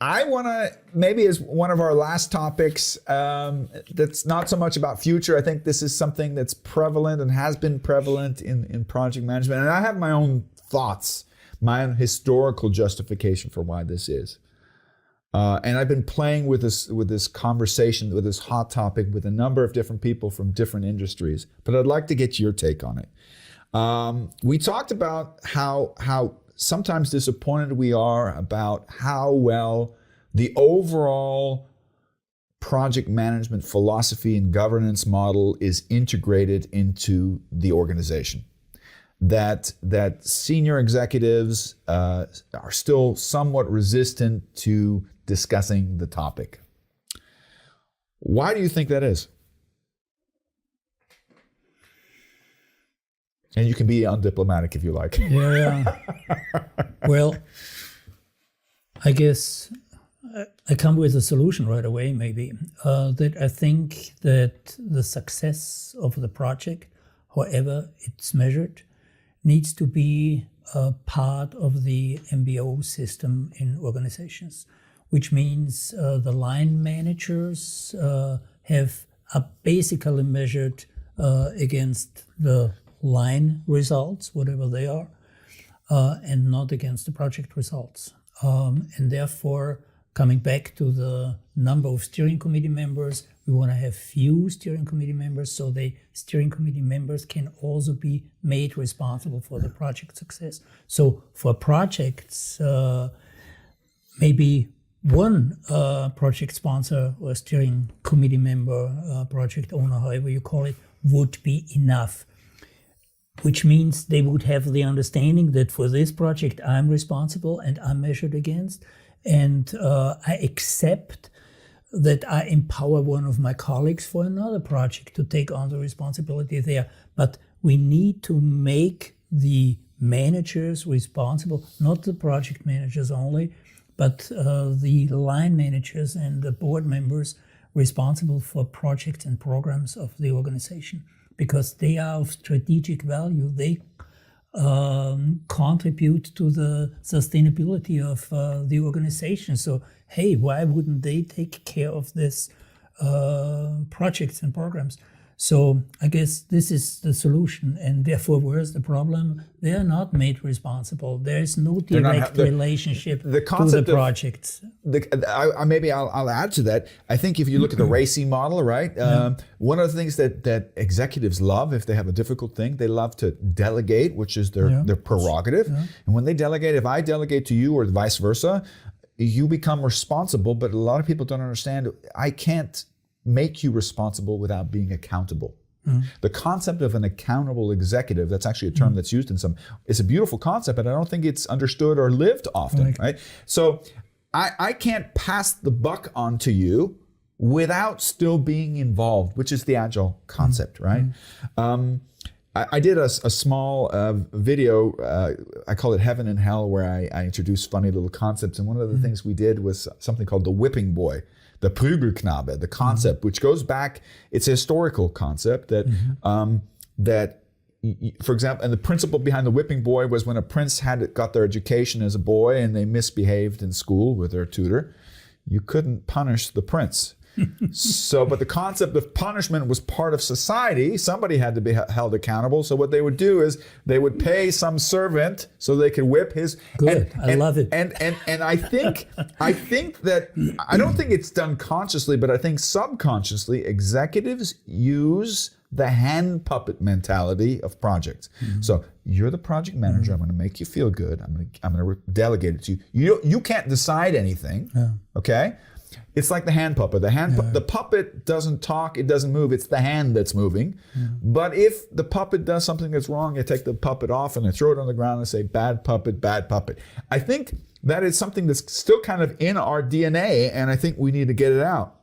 I want to, maybe as one of our last topics, that's not so much about future. I think this is something that's prevalent and has been prevalent in project management. And I have my own thoughts, my own historical justification for why this is. And I've been playing with this conversation, with this hot topic with a number of different people from different industries. But I'd like to get your take on it. We talked about how sometimes disappointed we are about how well the overall project management philosophy and governance model is integrated into the organization. That senior executives are still somewhat resistant to discussing the topic. Why do you think that is? And you can be undiplomatic if you like. Yeah. Well, I guess I come with a solution right away, maybe. That I think that the success of the project, however it's measured, needs to be a part of the MBO system in organizations, which means the line managers are basically measured against the line results, whatever they are, and not against the project results. And therefore, coming back to the number of steering committee members, we want to have few steering committee members so the steering committee members can also be made responsible for the project success. So for projects, maybe one project sponsor or steering committee member, project owner, however you call it, would be enough. Which means they would have the understanding that for this project I'm responsible and I'm measured against, and I accept that I empower one of my colleagues for another project to take on the responsibility there. But we need to make the managers responsible, not the project managers only, but the line managers and the board members responsible for projects and programs of the organization, because they are of strategic value. They contribute to the sustainability of the organization. So, hey, why wouldn't they take care of this projects and programs? So I guess this is the solution, and therefore, where's the problem? They are not made responsible. There is no direct relationship to the projects. Maybe I'll add to that. I think if you look at the RACI model, right? One of the things that executives love, if they have a difficult thing, they love to delegate, which is their prerogative. Yeah. And when they delegate, if I delegate to you or vice versa, you become responsible. But a lot of people don't understand, I can't make you responsible without being accountable. The concept of an accountable executive, that's actually a term that's used in some, it's a beautiful concept, but I don't think it's understood or lived often, right? So I can't pass the buck on to you without still being involved, which is the agile concept, right? I did a small video, I call it Heaven and Hell, where I introduced funny little concepts. And one of the things we did was something called the whipping boy, the Prügelknabe, the concept, which goes back, it's a historical concept that, for example, and the principle behind the whipping boy was when a prince got their education as a boy and they misbehaved in school with their tutor, you couldn't punish the prince. But the concept of punishment was part of society. Somebody had to be held accountable. So what they would do is they would pay some servant so they could whip his. Good, I love it. And I think that, I don't think it's done consciously, but I think subconsciously executives use the hand puppet mentality of projects. So you're the project manager. I'm going to make you feel good. I'm going to delegate it to you. You can't decide anything. Okay. It's like the hand puppet. The puppet doesn't talk, it doesn't move, it's the hand that's moving. But if the puppet does something that's wrong, you take the puppet off and you throw it on the ground and say, bad puppet, bad puppet. I think that is something that's still kind of in our DNA, and I think we need to get it out.